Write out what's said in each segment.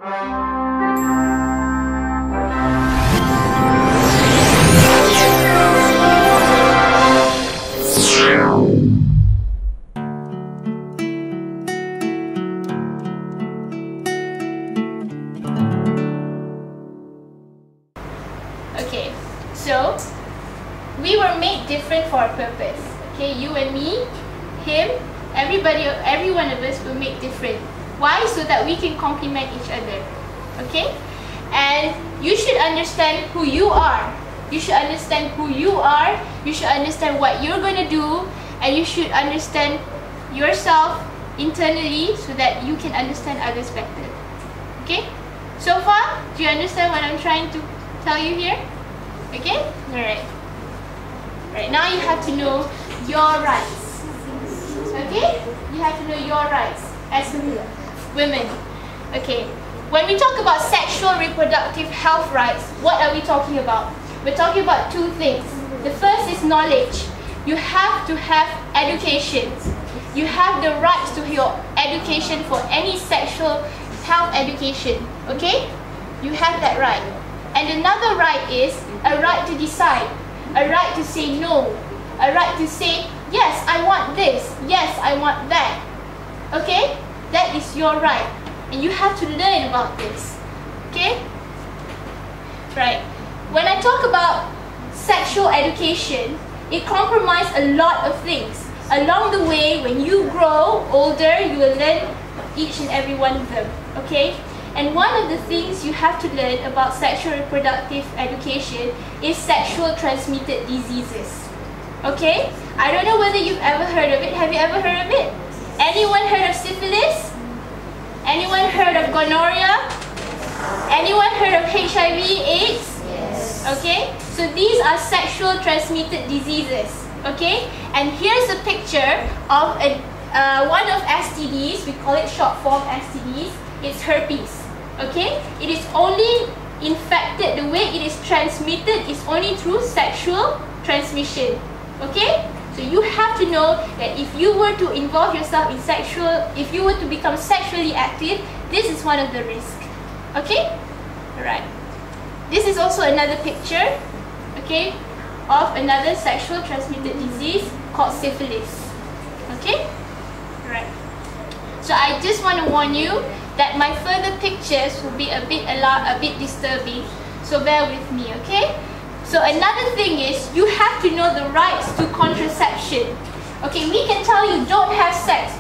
Okay, so we were made different for a purpose. Okay, you and me, him, everybody, every one of us were made different. Why? So that we can complement each other. Okay, and you should understand who you are. You should understand who you are. You should understand what you're going to do, and you should understand yourself internally so that you can understand others better. Okay, so far, do you understand what I'm trying to tell you here? Okay? Alright. Right, now you have to know your rights. Okay? You have to know your rights as women. Okay. When we talk about sexual reproductive health rights, what are we talking about? We're talking about two things. The first is knowledge. You have to have education. You have the rights to your education for any sexual health education. Okay? You have that right. And another right is a right to decide, a right to say no, a right to say, yes, I want this, yes, I want that. Okay? That is your right. And you have to learn about this. Okay? Right. When I talk about sexual education, it compromises a lot of things. Along the way, when you grow older, you will learn each and every one of them. Okay? And one of the things you have to learn about sexual reproductive education is sexual transmitted diseases. Okay? I don't know whether you've ever heard of it. Have you ever heard of it? Anyone heard of syphilis? Anyone heard of gonorrhea? Anyone heard of HIV/AIDS? Yes. Okay? So these are sexual transmitted diseases. Okay? And here's a picture of one of STDs. We call it short form STDs. It's herpes. Okay? It is only infected, the way it is transmitted is only through sexual transmission. Okay? So you have to know that if you were to involve yourself in if you were to become sexually active, this is one of the risks. Okay? Alright. This is also another picture, okay, of another sexual transmitted disease called syphilis. Okay? Alright. So I just want to warn you that my further pictures will be a bit disturbing, so bear with me, okay? So another thing is, you have to know the rights to contraception. Okay, we can tell you don't have sex,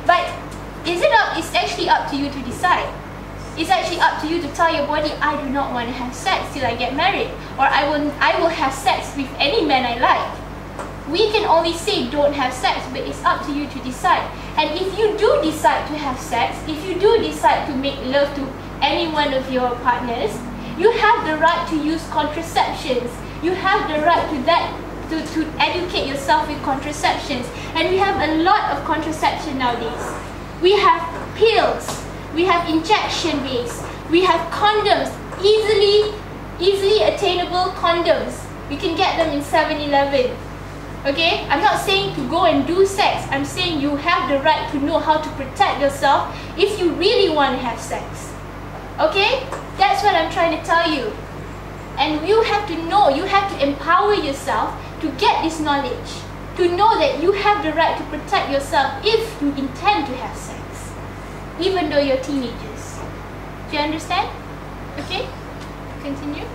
but it's actually up to you to decide. It's actually up to you to tell your body, I do not want to have sex till I get married, or I will have sex with any man I like. We can only say don't have sex, but it's up to you to decide. And if you do decide to have sex, if you do decide to make love to any one of your partners, you have the right to use contraceptions. You have the right to educate yourself with contraceptions. And we have a lot of contraception nowadays. We have pills, we have injection base, we have condoms, easily attainable condoms. You can get them in 7-Eleven. Okay? I'm not saying to go and do sex. I'm saying you have the right to know how to protect yourself if you really want to have sex. Okay? That's what I'm trying to tell you. And you have to know, you have to empower yourself to get this knowledge. To know that you have the right to protect yourself if you intend to have sex. Even though you're teenagers. Do you understand? Okay? Continue.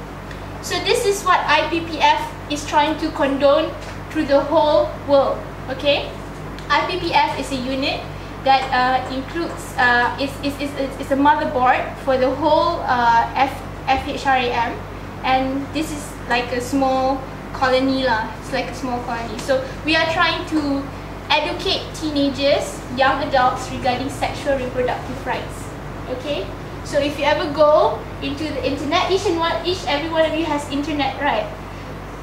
So this is what IPPF is trying to condone through the whole world. Okay? IPPF is a unit that includes, it's a motherboard for the whole FHRAM, and this is like a small colony lah. It's like a small colony. So we are trying to educate teenagers, young adults regarding sexual reproductive rights. Okay? So if you ever go into the internet, each every one of you has internet, right?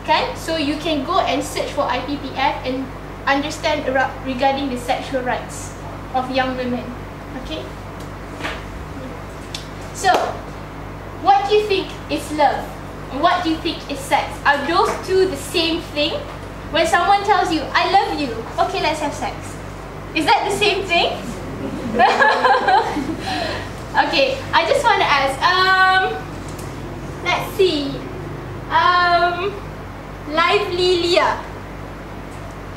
Okay? So you can go and search for IPPF and understand regarding the sexual rights of young women. Okay? So, what do you think is love? And what do you think is sex? Are those two the same thing? When someone tells you, I love you, okay, let's have sex. Is that the same thing? Okay, I just want to ask, let's see, Lively Leah.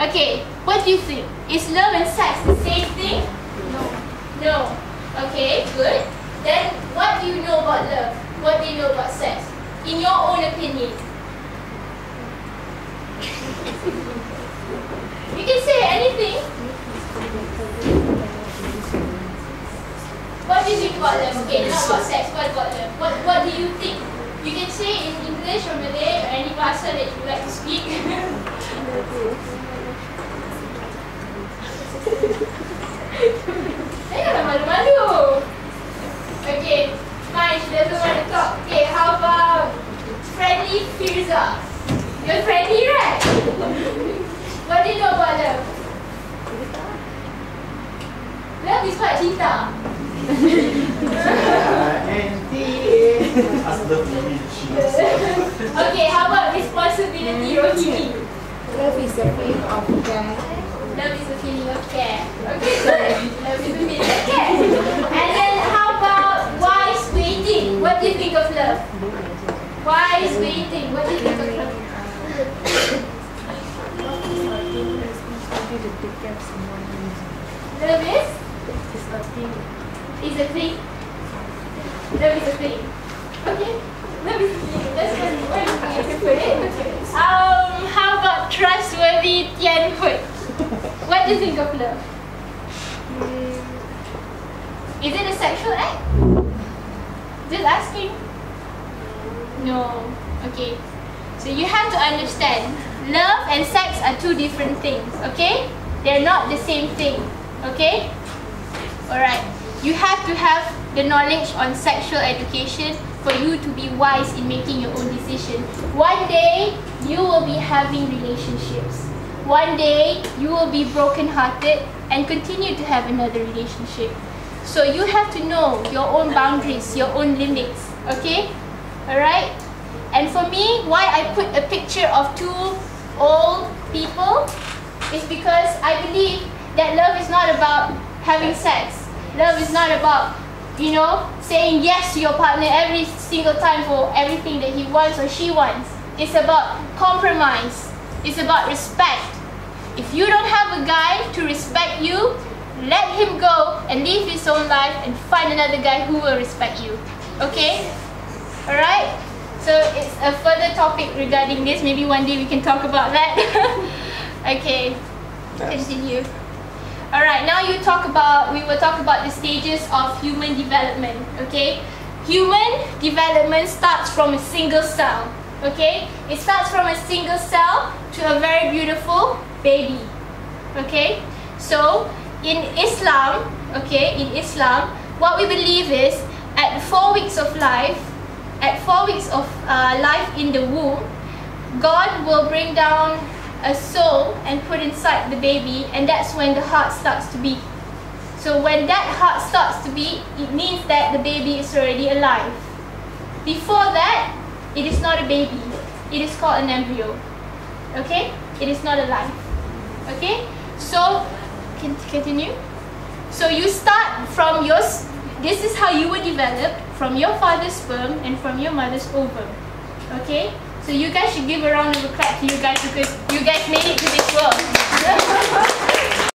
Okay, what do you think? Is love and sex the same thing? No. No. Okay, good. Then what do you know about love? What do you know about sex? In your own opinion. You can say anything. What do you think about love? Okay, not about sex. What about love? What do you think? You can say in English or Malay or any bahasa that you like to speak. Janganlah malu-malu. Okay, fine. She doesn't want to talk. Okay, how about Friendly Firza? You're friendly, right? What do you know about love? Love is what? Cinta. Okay, how about responsibility, Rohini? Love is a feeling of care. Love is a feeling of care. Okay, good. Love is a feeling of care. And then how about wise waiting? What do you think of love? Wise waiting. What do you think of love? Love is? Is a thing. Love is a thing. Okay. Love is a thing. That's one way to put it. How about trustworthy Tian Hui? What do you think of love? Is it a sexual act? Just asking. No. Okay. So you have to understand, love and sex are two different things. Okay? They're not the same thing. Okay? Alright. You have to have the knowledge on sexual education for you to be wise in making your own decision. One day, you will be having relationships. One day, you will be broken-hearted and continue to have another relationship. So you have to know your own boundaries, your own limits. Okay? Alright? And for me, why I put a picture of two old people is because I believe that love is not about having sex. Love is not about, you know, saying yes to your partner every single time for everything that he wants or she wants. It's about compromise. It's about respect. If you don't have a guy to respect you, let him go and live his own life and find another guy who will respect you. Okay? Alright? So it's a further topic regarding this. Maybe one day we can talk about that. Okay. Continue. Alright, now we will talk about the stages of human development. Okay? Human development starts from a single cell. Okay? It starts from a single cell to a very beautiful baby. Okay? So in Islam, what we believe is at 4 weeks of life, life in the womb, God will bring down a soul and put inside the baby, and that's when the heart starts to beat. So when that heart starts to beat, it means that the baby is already alive. Before that, it is not a baby. It is called an embryo. Okay? It is not alive. Okay? So, continue. So you start from this is how you were developed, from your father's sperm and from your mother's ovum. Okay? So you guys should give a round of applause to you guys because you guys made it to this world.